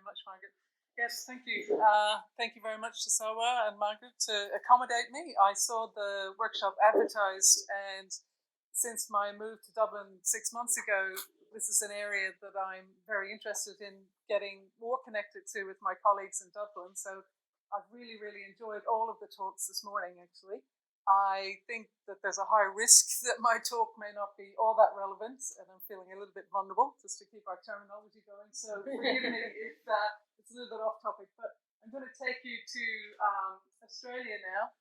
very much, Margaret. Yes, thank you. Thank you very much to Sawa and Margaret to accommodate me. I saw the workshop advertised, and since my move to Dublin 6 months ago, this is an area that I'm very interested in getting more connected to with my colleagues in Dublin. So I've really, really enjoyed all of the talks this morning, actually. I think that there's a high risk that my talk may not be all that relevant, and I'm feeling a little bit vulnerable just to keep our terminology going. So forgive me if it's a little bit off topic, but I'm going to take you to Australia now.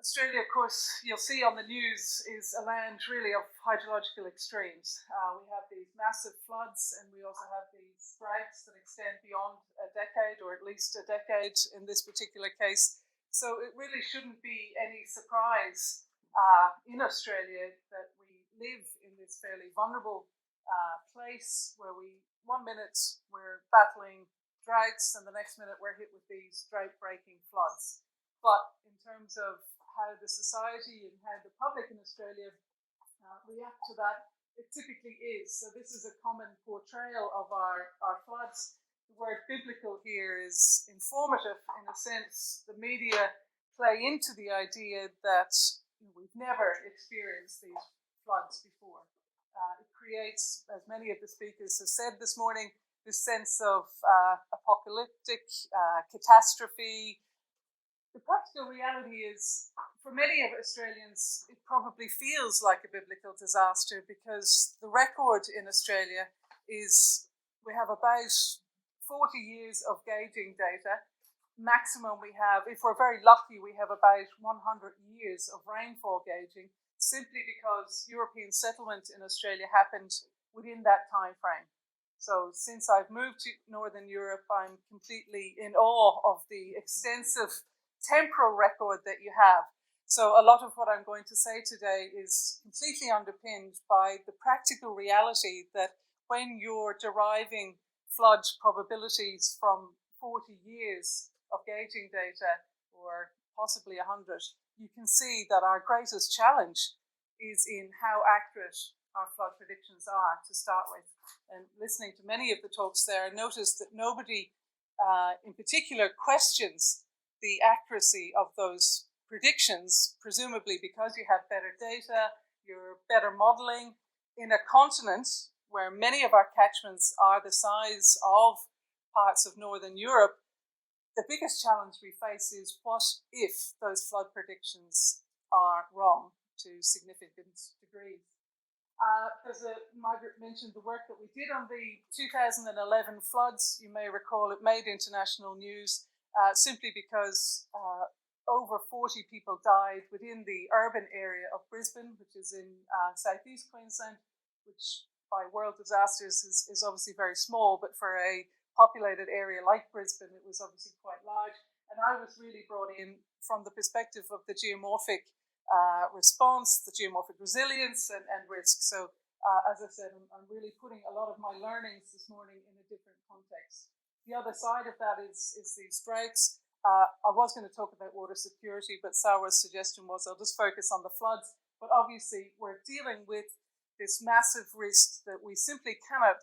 Australia, of course, you'll see on the news, is a land really of hydrological extremes. We have these massive floods, and we also have these droughts that extend beyond a decade, or at least a decade in this particular case. So it really shouldn't be any surprise in Australia that we live in this fairly vulnerable place where one minute we're battling droughts and the next minute we're hit with these drought-breaking floods. But in terms of how the society and how the public in Australia react to that, it typically is. So this is a common portrayal of our floods. The word biblical here is informative in a sense. The media play into the idea that we've never experienced these floods before. It creates, as many of the speakers have said this morning, this sense of apocalyptic catastrophe. The practical reality is, for many of Australians, it probably feels like a biblical disaster because the record in Australia is we have about 40 years of gauging data. Maximum we have, if we're very lucky, we have about 100 years of rainfall gauging, simply because European settlement in Australia happened within that time frame. So since I've moved to Northern Europe, I'm completely in awe of the extensive temporal record that you have. So a lot of what I'm going to say today is completely underpinned by the practical reality that when you're deriving flood probabilities from 40 years of gauging data, or possibly 100, you can see that our greatest challenge is in how accurate our flood predictions are to start with. And listening to many of the talks there, I noticed that nobody in particular questions the accuracy of those predictions, presumably because you have better data, you're better modeling in a continent where many of our catchments are the size of parts of Northern Europe. The biggest challenge we face is what if those flood predictions are wrong to significant degrees. Margaret mentioned the work that we did on the 2011 floods. You may recall it made international news simply because over 40 people died within the urban area of Brisbane, which is in southeast Queensland, which by world disasters is obviously very small, but for a populated area like Brisbane, it was obviously quite large. And I was really brought in from the perspective of the geomorphic response, the geomorphic resilience and risk. So as I said, I'm really putting a lot of my learnings this morning in a different context. The other side of that is these droughts. I was going to talk about water security, but Sarah's suggestion was I'll just focus on the floods. But obviously, we're dealing with this massive risk that we simply cannot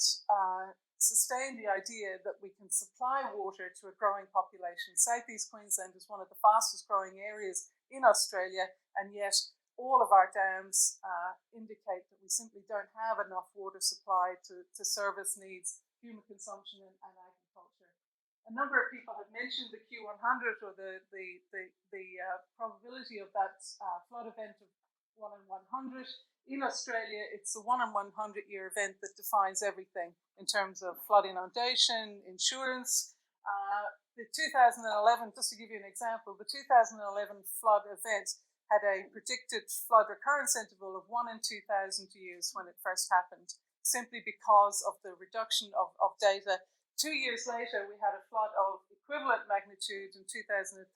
sustain the idea that we can supply water to a growing population. Southeast Queensland is one of the fastest growing areas in Australia, and yet all of our dams indicate that we simply don't have enough water supply to service needs, human consumption and agriculture. A number of people have mentioned the Q100 or the probability of that flood event of 1 in 100. In Australia, it's the 1 in 100 year event that defines everything in terms of flood inundation, insurance. The 2011, just to give you an example, the 2011 flood event had a predicted flood recurrence interval of 1 in 2,000 years when it first happened, simply because of the reduction of data. 2 years later, we had a flood of equivalent magnitude in 2013.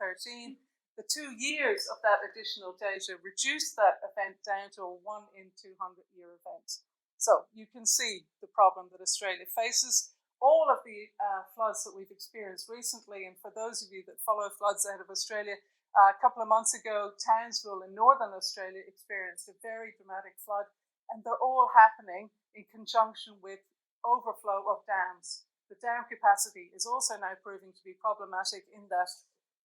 The 2 years of that additional data reduced that event down to a 1 in 200 year event. So you can see the problem that Australia faces. All of the floods that we've experienced recently, and for those of you that follow floods out of Australia, a couple of months ago, Townsville in Northern Australia experienced a very dramatic flood, and they're all happening in conjunction with overflow of dams. the dam capacity is also now proving to be problematic in that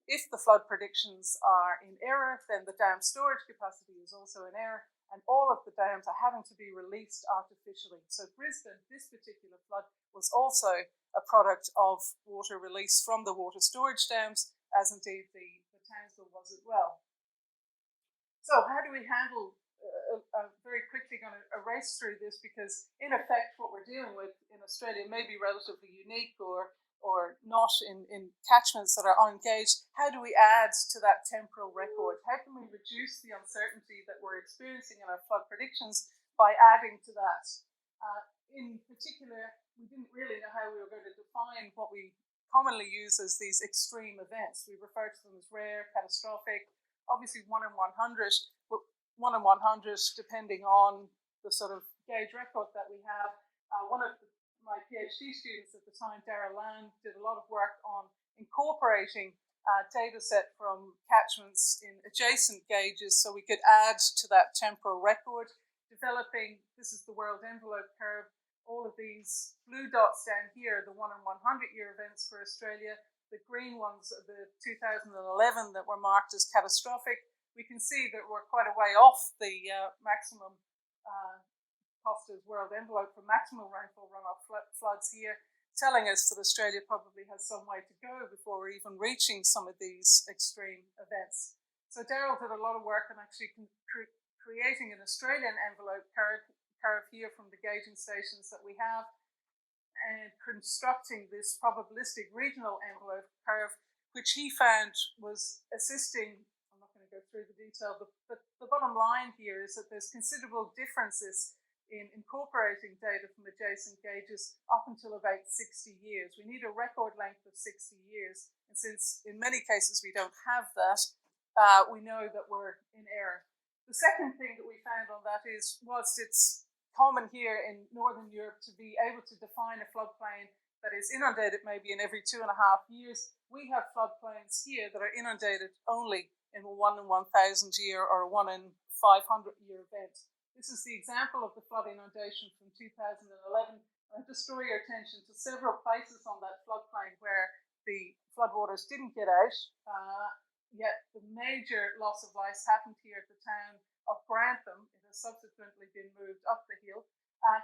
if the flood predictions are in error, then the dam storage capacity is also in error, and all of the dams are having to be released artificially. So Brisbane, this particular flood, was also a product of water released from the water storage dams, as indeed the Townsville was as well. So how do we handle, very quickly going to race through this, because in effect what we're dealing with in Australia may be relatively unique or not in catchments that are unengaged. How do we add to that temporal record? How can we reduce the uncertainty that we're experiencing in our flood predictions by adding to that? In particular, we didn't really know how we were going to define what we commonly use as these extreme events. We refer to them as rare, catastrophic, obviously 1 in 100, but 1 in 100 depending on the sort of gauge record that we have. One of my PhD students at the time, Darragh Land, did a lot of work on incorporating data set from catchments in adjacent gauges so we could add to that temporal record, developing, this is the world envelope curve, all of these blue dots down here, the 1 in 100 year events for Australia. The green ones are the 2011 that were marked as catastrophic. We can see that we're quite a way off the maximum Costa's world envelope for maximum rainfall runoff floods here, telling us that Australia probably has some way to go before we're even reaching some of these extreme events. So Darragh did a lot of work on actually creating an Australian envelope curve here from the gauging stations that we have, and constructing this probabilistic regional envelope curve, which he found was assisting. I'm not going to go through the detail, but the bottom line here is that there's considerable differences in incorporating data from adjacent gauges up until about 60 years. We need a record length of 60 years, and since in many cases we don't have that, we know that we're in error. The second thing that we found on that is, whilst it's common here in Northern Europe to be able to define a floodplain that is inundated maybe in every 2.5 years, we have floodplains here that are inundated only in a 1 in 1,000 year or a 1 in 500 year event. This is the example of the flood inundation from 2011. I just draw your attention to several places on that floodplain where the floodwaters didn't get out, yet the major loss of life happened here at the town of Grantham. It has subsequently been moved up the hill.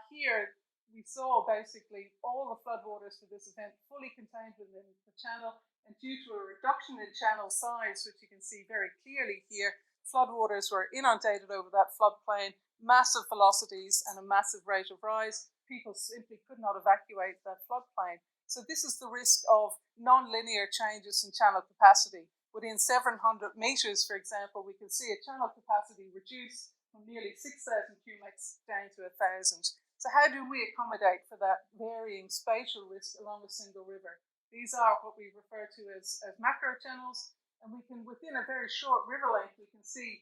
Here we saw basically all the floodwaters for this event fully contained within the channel, and due to a reduction in channel size, which you can see very clearly here, floodwaters were inundated over that floodplain, massive velocities and a massive rate of rise. People simply could not evacuate that floodplain. So this is the risk of nonlinear changes in channel capacity. Within 700 meters, for example, we can see a channel capacity reduce from nearly 6,000 cubics down to 1,000. So how do we accommodate for that varying spatial risk along a single river? These are what we refer to as macrochannels, and we can, within a very short river length, we can see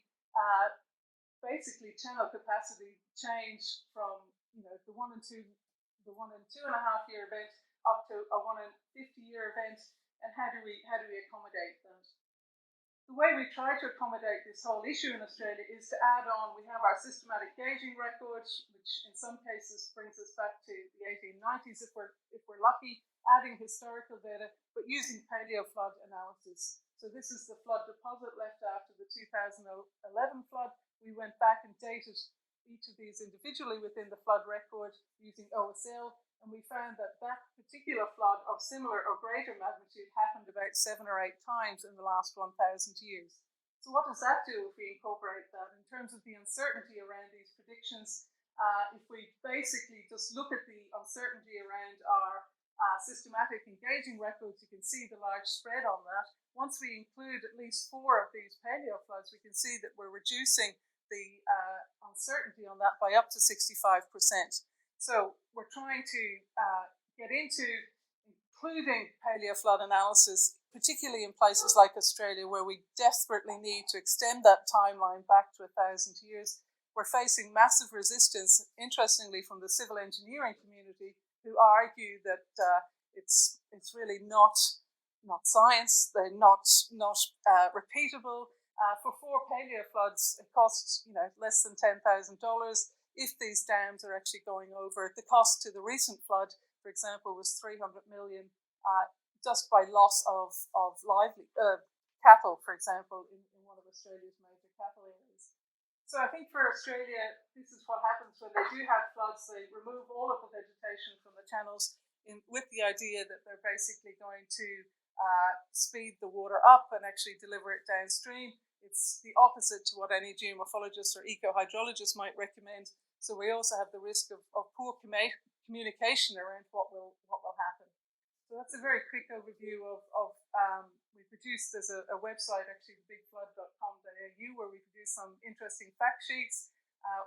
basically channel capacity change from the 1 in 2.5 year event up to a 1 in 50 year event. And how do we accommodate that? The way we try to accommodate this whole issue in Australia is to add on, we have our systematic gauging record, which in some cases brings us back to the 1890s if we're lucky, adding historical data, but using paleo flood analysis. So this is the flood deposit left after the 2011 flood. We went back and dated each of these individually within the flood record using OSL, and we found that that particular flood of similar or greater magnitude happened about 7 or 8 times in the last 1,000 years. So what does that do if we incorporate that? In terms of the uncertainty around these predictions, if we basically just look at the uncertainty around our systematic engaging records, you can see the large spread on that. Once we include at least 4 of these paleo floods, we can see that we're reducing the uncertainty on that by up to 65%. So we're trying to get into including paleo flood analysis, particularly in places like Australia, where we desperately need to extend that timeline back to 1,000 years. We're facing massive resistance, interestingly, from the civil engineering community, who argue that it's really not science. They're not repeatable. For 4 paleo floods, it costs less than $10,000. If these dams are actually going over, the cost to the recent flood for example, was 300 million just by loss of cattle, for example, in one of Australia's major cattle areas. So I think for Australia, this is what happens when they do have floods. They remove all of the vegetation from the channels with the idea that they're basically going to speed the water up and actually deliver it downstream. It's the opposite to what any geomorphologist or eco-hydrologist might recommend. So we also have the risk of poor communication around what will happen. So that's a very quick overview of we produced, there's a website actually, bigflood.com.au, where we produce some interesting fact sheets.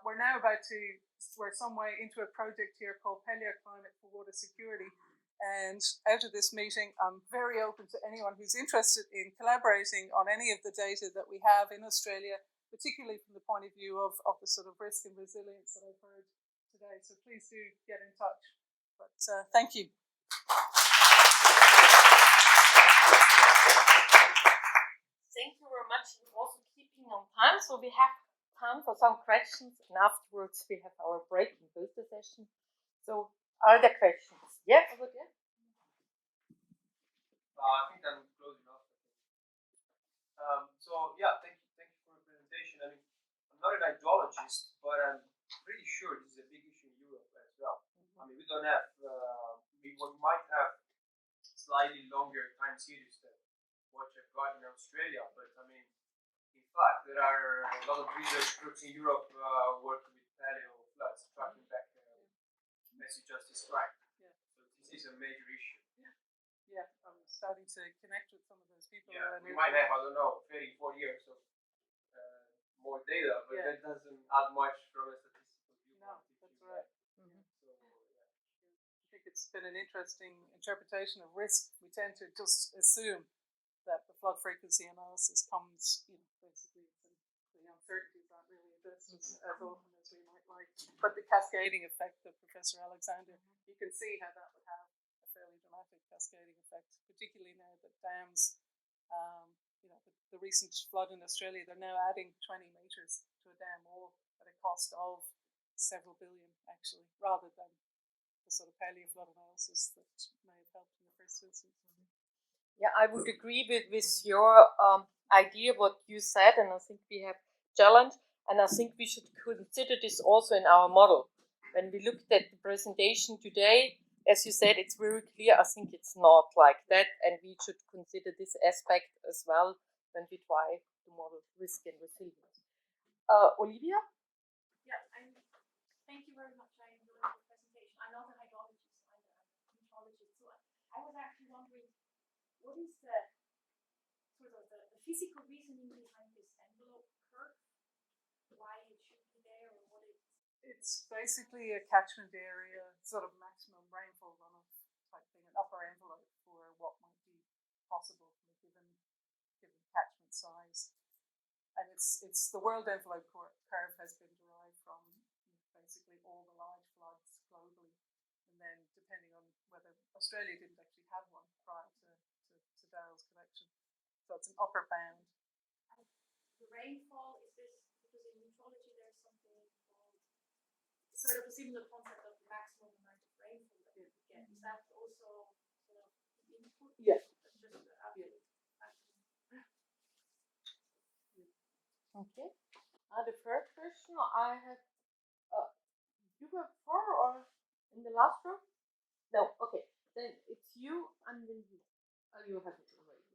We're now we're some way into a project here called Paleoclimate for Water Security. And out of this meeting, I'm very open to anyone who's interested in collaborating on any of the data that we have in Australia, particularly from the point of view of the sort of risk and resilience that I've heard today. So please do get in touch. But thank you. Thank you very much. We're also keeping on time, so we have time for some questions, and afterwards we have our break and booster session. So, are there questions? Yeah, over there. I think I'm close enough. So yeah, thank you for the presentation. I mean, I'm not an hydrologist, but I'm pretty sure this is a big issue in Europe as well. I mean, we don't have, we might have slightly longer time series than what I've got in Australia, but I mean, in fact, there are a lot of research groups in Europe working with paleo floods, tracking back as you just described. Yeah. So this is a major issue. Yeah, I'm starting to connect with some of those people. Yeah, we might have, I don't know, 30, 40 years of more data, but that doesn't add much from a statistical view. No, that's right. Mm-hmm. So, I think it's been an interesting interpretation of risk. We tend to just assume that the flood frequency analysis comes, basically the uncertainties aren't really addressed as often as we might like. But the cascading effect of Professor Alexander, you can see how that would have a fairly dramatic cascading effect, particularly now that dams, the recent flood in Australia, they're now adding 20 metres to a dam wall at a cost of several billion, actually, rather than the sort of paleo flood analysis that may have helped in the first instance. Yeah, I would agree with your idea, what you said, and I think we have challenged, and I think we should consider this also in our model. When we looked at the presentation today, as you said, it's very clear, I think it's not like that, and we should consider this aspect as well when we try to model risk and resilience. Olivia? Yeah, thank you very much. I enjoyed the presentation. I'm not a hydrologist, I'm a meteorologist, so I was actually wondering, what is the sort of the physical reasoning behind this envelope curve? Why it should be there, or what it? It's basically a catchment area, sort of maximum rainfall runoff type thing, an upper envelope for what might be possible from a given catchment size. And it's the world envelope curve has been derived from basically all the large floods globally, and then depending on whether Australia didn't actually have one prior to Darrell's collection, so it's an upper bound. And the rainfall, is this because in meteorology there's something called sort of a similar concept of the maximum amount of rainfall that you get? Is that also sort of the input? Yeah. Okay. The third question I have, you were before or in the last row? No, okay. Then it's you and then you. You have it already.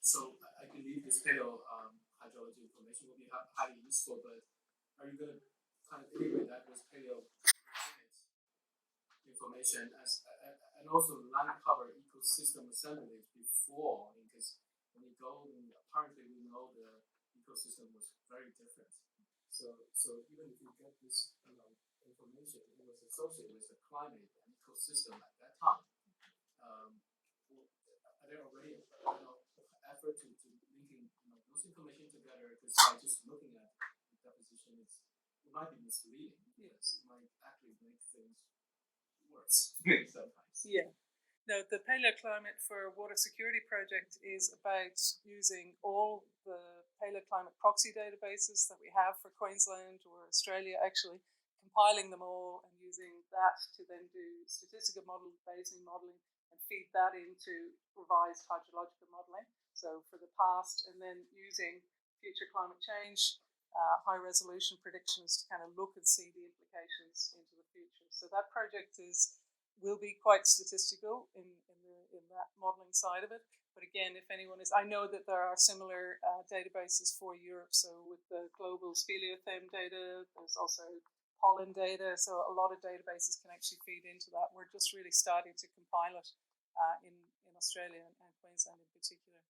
So I believe this paleo hydrology information will be highly useful, but are you going to kind of integrate that with paleo information and also land cover ecosystem assemblies before? Because when you go, apparently we know the ecosystem was very different. So even if you get this information, it was associated with the climate and ecosystem at that time. Are there already effort to linking those information together? Because by just looking at the deposition, it might be misleading. Yes, it might actually make things worse sometimes. Yeah. No, the Paleoclimate for Water Security project is about using all the paleoclimate proxy databases that we have for Queensland or Australia, actually compiling them all and using that to then do statistical Bayesian modeling and feed that into revised hydrological modeling. So for the past, and then using future climate change, high resolution predictions to kind of look and see the implications into the future. So that project will be quite statistical in that modeling side of it. But again, if anyone is, I know that there are similar databases for Europe. So with the global speleothem data, there's also pollen data. So a lot of databases can actually feed into that. We're just really starting to compile it in Australia and Queensland in particular.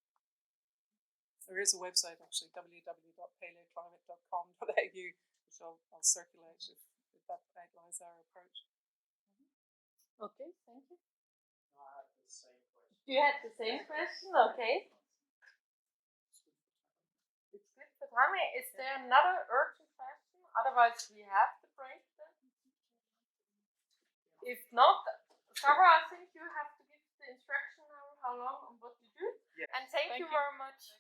There is a website actually, www.paleoclimate.com.au, which I'll circulate if that outlines our approach. Okay, thank you. No, I have the same question. You had the same question? Okay. It's good for timing. Is there another urgent question? Otherwise, we have to break then. If not, Sarah, I think you have to give the instruction how long and what to do. Yes. And thank you very much.